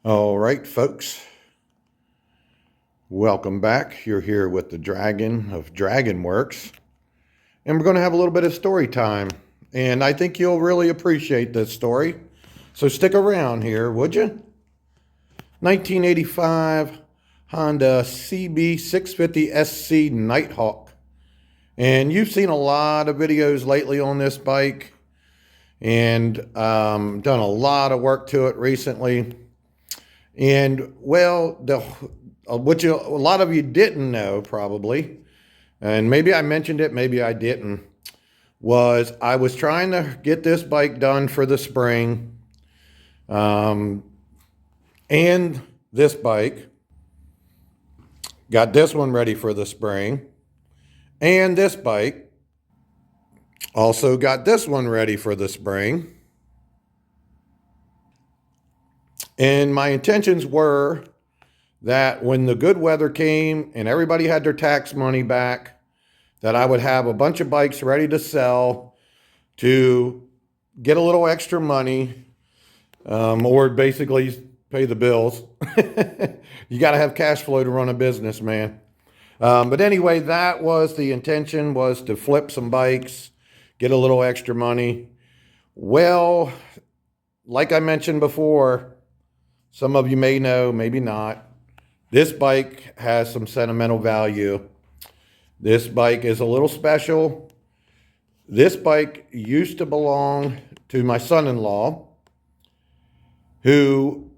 All right, folks, welcome back. You're here with the Dragon of Dragon Works, and we're going to have a little bit of story time. And I think you'll really appreciate this story. So stick around here, would you? 1985 Honda CB 650 SC Nighthawk. And you've seen a lot of videos lately on this bike and done a lot of work to it recently. And well, what a lot of you didn't know probably, and maybe I mentioned it, maybe I didn't, was I was trying to get this bike done for the spring, and this bike, got this one ready for the spring, and this bike also got this one ready for the spring. And my intentions were that when the good weather came and everybody had their tax money back, that I would have a bunch of bikes ready to sell to get a little extra money, or basically pay the bills. You got to have cash flow to run a business, man. But anyway, that was the intention, was to flip some bikes, get a little extra money. Well, like I mentioned before, some of you may know, maybe not, this bike has some sentimental value. This bike is a little special. This bike used to belong to my son-in-law, who,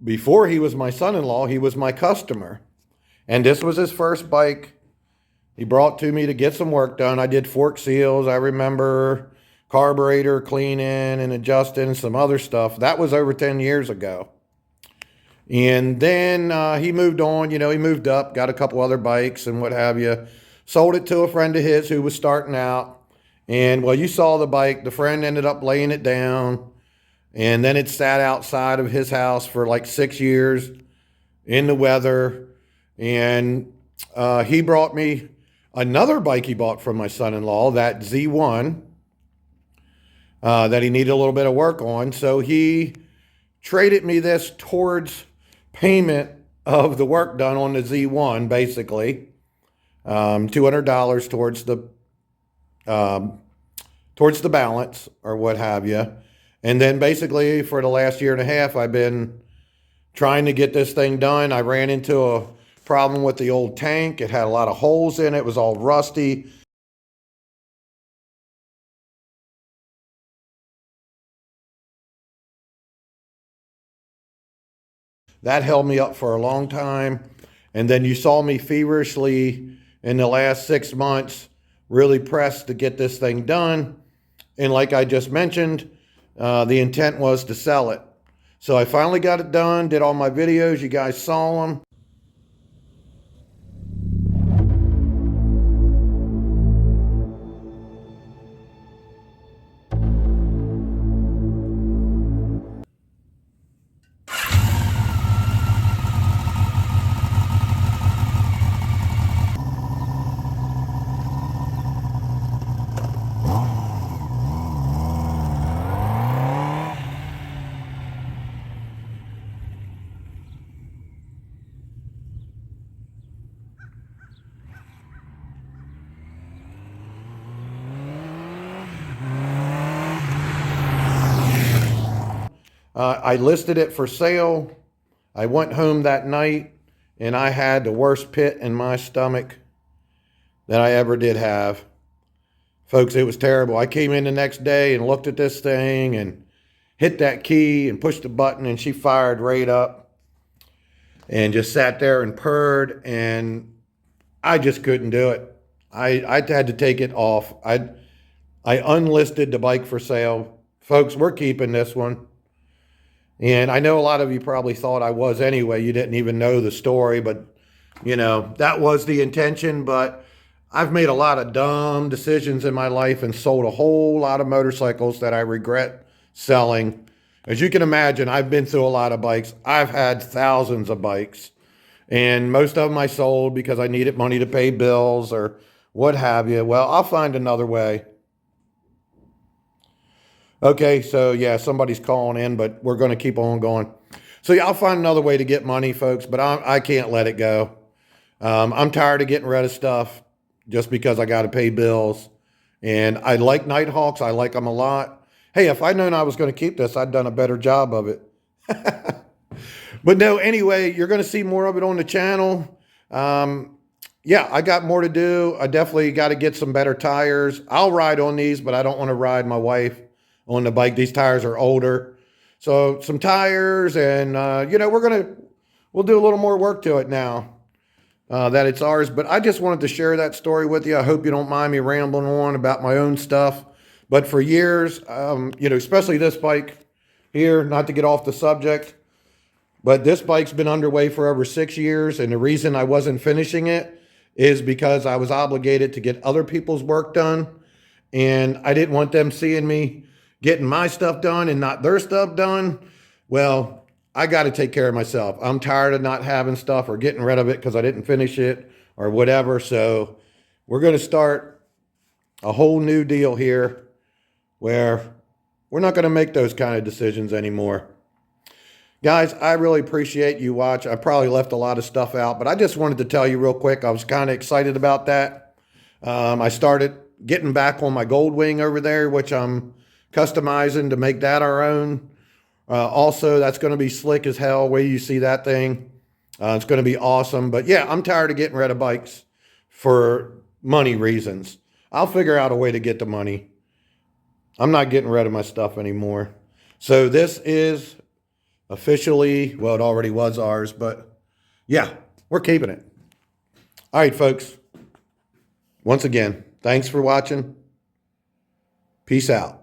before he was my son-in-law, he was my customer. And this was his first bike he brought to me to get some work done. I did fork seals, I remember, carburetor cleaning and adjusting, some other stuff. That was over 10 years ago. And then he moved on, he moved up, got a couple other bikes and what have you. Sold it to a friend of his who was starting out. And well, you saw the bike. The friend ended up laying it down. And then it sat outside of his house for like 6 years in the weather. And he brought me another bike he bought from my son-in-law, that Z1, that he needed a little bit of work on. So he traded me this towards payment of the work done on the Z1, basically. $200 towards the balance or what have you. And then basically for the last year and a half, I've been trying to get this thing done. I ran into a problem with the old tank. It had a lot of holes in it. It was all rusty. That held me up for a long time. And then you saw me feverishly in the last 6 months really pressed to get this thing done. And like I just mentioned, the intent was to sell it. So I finally got it done, did all my videos. You guys saw them. I listed it for sale. I went home that night and I had the worst pit in my stomach that I ever did have. Folks, it was terrible. I came in the next day and looked at this thing and hit that key and pushed the button, and she fired right up and just sat there and purred, and I just couldn't do it. I had to take it off. I unlisted the bike for sale. Folks, we're keeping this one. And I know a lot of you probably thought I was anyway. You didn't even know the story, but that was the intention. But I've made a lot of dumb decisions in my life and sold a whole lot of motorcycles that I regret selling. As you can imagine, I've been through a lot of bikes. I've had thousands of bikes, and most of them I sold because I needed money to pay bills or what have you. Well, I'll find another way. Okay, so yeah, somebody's calling in, but we're going to keep on going. So yeah, I'll find another way to get money, folks, but I can't let it go. I'm tired of getting rid of stuff just because I got to pay bills. And I like Nighthawks. I like them a lot. Hey, if I'd known I was going to keep this, I'd done a better job of it. But no, anyway, you're going to see more of it on the channel. Yeah, I got more to do. I definitely got to get some better tires. I'll ride on these, but I don't want to ride my wife on the bike. These tires are older. So some tires and, we'll do a little more work to it now that it's ours. But I just wanted to share that story with you. I hope you don't mind me rambling on about my own stuff. But for years, especially this bike here, not to get off the subject, but this bike's been underway for over 6 years. And the reason I wasn't finishing it is because I was obligated to get other people's work done. And I didn't want them seeing me getting my stuff done and not their stuff done. Well, I got to take care of myself. I'm tired of not having stuff or getting rid of it because I didn't finish it or whatever. So we're going to start a whole new deal here where we're not going to make those kind of decisions anymore. Guys, I really appreciate you watching. I probably left a lot of stuff out, but I just wanted to tell you real quick. I was kind of excited about that. I started getting back on my gold wing over there, which I'm customizing to make that our own. Also, that's going to be slick as hell, where you see that thing. It's going to be awesome. But yeah, I'm tired of getting rid of bikes for money reasons. I'll figure out a way to get the money. I'm not getting rid of my stuff anymore. So this is officially, well, it already was ours, but yeah, we're keeping it. All right, folks. Once again, thanks for watching. Peace out.